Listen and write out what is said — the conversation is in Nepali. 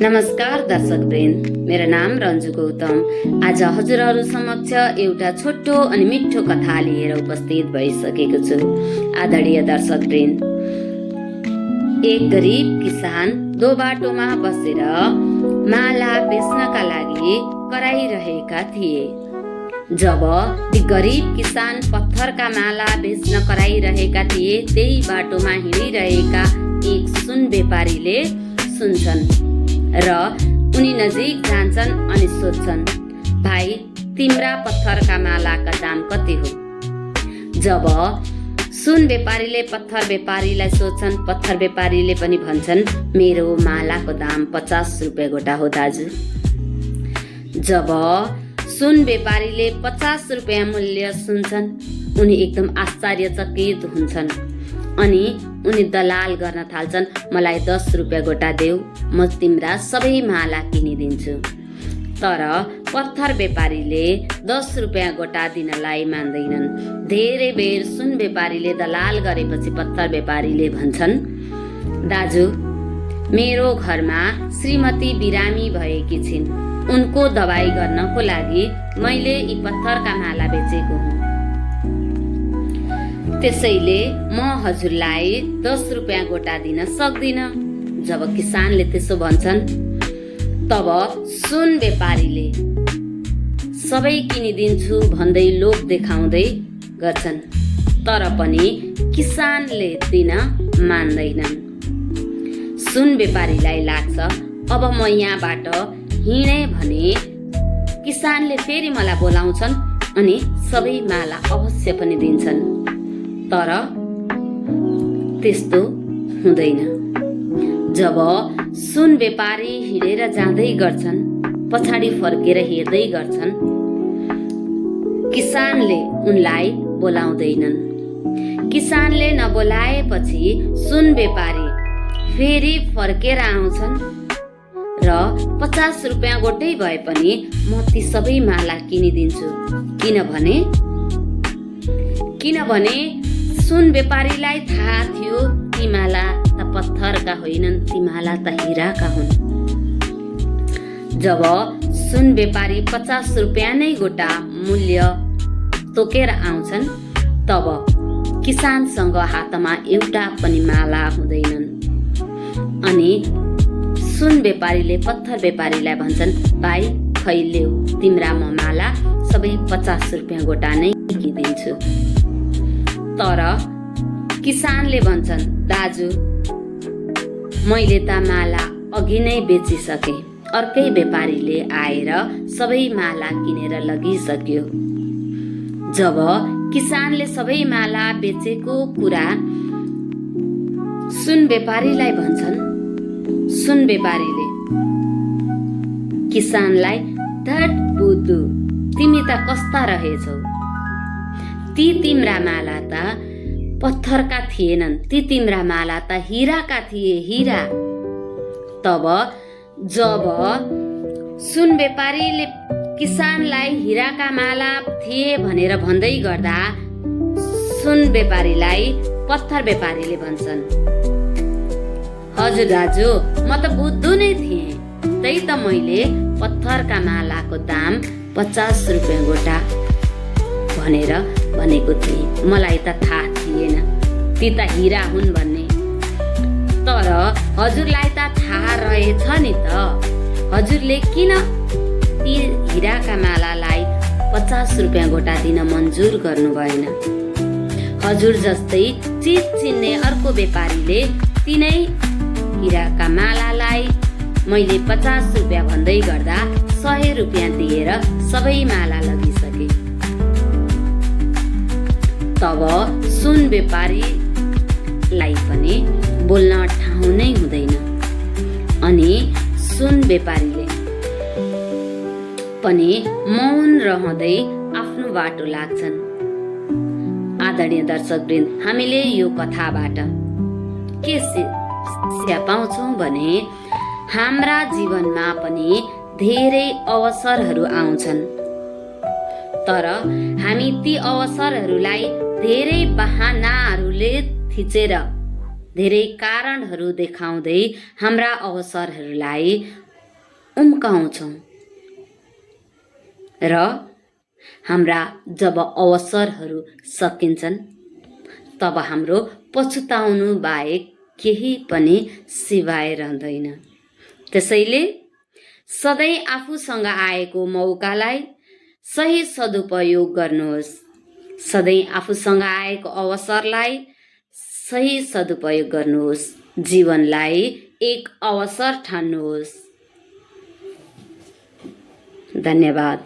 नमस्कार दर्शकवृन्द, मेरो नाम रन्जु गौतम। आज हजुरहरू समक्ष एउटा छोटो अनि मिठो कथा लिएर उपस्थित भइसकेको छु। आदरणीय दर्शकवृन्द, एक गरिब किसान दो बाटोमा बसेर माला बेच्नका लागि कराइरहेका थिए। जब ती गरिब किसान पत्थरका माला बेच्न कराइरहेका थिए, त्यही बाटोमा हिँडिरहेका एक सुन व्यापारीले सुन्छन् र उनी नजिक जान्छन् अनि सोध्छन्, भाइ, तिम्रा पत्थरका मालाका दाम कति हो? जब सुन व्यापारीले पत्थर व्यापारीलाई सोध्छन्, पत्थर व्यापारीले पनि भन्छन्, मेरो मालाको दाम 50 रुपियाँ गोटा हो दाजु। जब सुन व्यापारीले 50 रुपियाँ मूल्य सुन्छन्, उनी एकदम आश्चर्यचकित हुन्छन् अनि उनी दलाल गर्न थाल्छन्, मलाई 10 रुपियाँ गोटा देऊ, म तिम्रा सबै माला किनिदिन्छु। तर पत्थर व्यापारीले 10 रुपियाँ गोटा दिनलाई मान्दैनन्। धेरै बेर सुन व्यापारीले दलाल गरेपछि पत्थर व्यापारीले भन्छन्, दाजु, मेरो घरमा श्रीमती बिरामी भएकी छिन्। उनको दबाई गर्नको लागि मैले यी पत्थरका माला बेचेको हुँ। त्यसैले म हजुरलाई 10 रुपियाँ गोटा दिन सक्दिन। जब किसानले त्यसो भन्छन्, तब सुन व्यापारीले सबै किनिदिन्छु भन्दै लोभ देखाउँदै गर्छन्। तर पनि किसानले दिन मान्दैनन्। सुन व्यापारीलाई लाग्छ, अब म यहाँबाट हिँडे भने किसानले फेरि मलाई बोलाउँछन् अनि सबै माला अवश्य पनि दिन्छन्। तर त्यस्तो हुँदैन। जब सुन व्यापारी हिँडेर जाँदै गर्छन्, पछाडि फर्केर हेर्दै गर्छन्, किसानले उनलाई बोलाउँदैनन्। किसानले नबोलाएपछि सुन व्यापारी फेरि फर्केर आउँछन् र 50 रुपियाँ गोटै भए पनि म ती सबै माला किनिदिन्छु। किनभने सुन व्यापारीलाई थाहा थियो ती माला त पत्थरका होइनन्, ती माला त हिराका हुन्। जब सुन व्यापारी 50 रुपियाँ नै गोटा मूल्य तोकेर आउँछन्, तब किसानसँग हातमा एउटा पनि माला हुँदैनन्। अनि सुन व्यापारीले पत्थर व्यापारीलाई भन्छन्, भाइ, खैलेऊ, तिम्रा म माला सबै 50 रुपियाँ गोटा नै किनिदिन्छु। तर किसानले भन्छन्, दाजु, मैले त माला अघि नै बेचिसकेँ। अर्कै व्यापारीले आएर सबै माला किनेर लगिसक्यो। जब किसानले सबै माला बेचेको कुरा सुन व्यापारीलाई भन्छन्, सुन व्यापारीले किसानलाई, धट बुद्धु, तिमी त कस्ता रहेछौ? ती तिम्रा माला त पत्थरका थिएनन्, ती तिम्रा माला त हिराका थिए, हिरा। तब जब सुन व्यापारीले किसानलाई हिराका माला थिए भनेर भन्दै गर्दा सुन व्यापारीलाई पत्थर व्यापारीले भन्छन्, हजुर दाजु, म त बुद्धु नै थिएँ, त्यही त मैले पत्थरका मालाको दाम 50 रुपियाँ गोटा भनेर भनेको थिएँ। मलाई त थाहा थिएन ती त हिरा हुन् भन्ने। तर हजुरलाई त थाहा रहेछ नि त, हजुरले किन ती हिराका मालालाई 50 रुपियाँ गोटा दिन मन्जुर गर्नु भएन? हजुर जस्तै चिज चिन्ने अर्को व्यापारीले तिनै हिराका मालालाई मैले 50 रुपियाँ भन्दै गर्दा 100 रुपियाँ दिएर सबै माला लगिसके। तब सुन व्यापारीलाई पनि बोल्न ठाउँ नै हुँदैन अनि सुन व्यापारीले पनि मौन रहँदै आफ्नो बाटो लाग्छन्। आदरणीय दर्शकवृन्द, हामीले यो कथाबाट के शिक्षा पाउँछौँ भने हाम्रा जीवनमा पनि धेरै अवसरहरू आउँछन्, तर हामी ती अवसरहरूलाई धेरै बहानाहरूले थिचेर धेरै कारणहरू देखाउँदै हाम्रा अवसरहरूलाई उम्काउँछौँ र हाम्रा जब अवसरहरू सकिन्छन् तब हाम्रो पछुताउनु बाहेक केही पनि सिवाय रहँदैन। त्यसैले सधैँ आफूसँग आएको मौकालाई सही सदुपयोग गर्नुहोस्। सधैँ आफूसँग आएको अवसरलाई सही सदुपयोग गर्नुहोस्। जीवनलाई एक अवसर ठान्नुहोस्। धन्यवाद।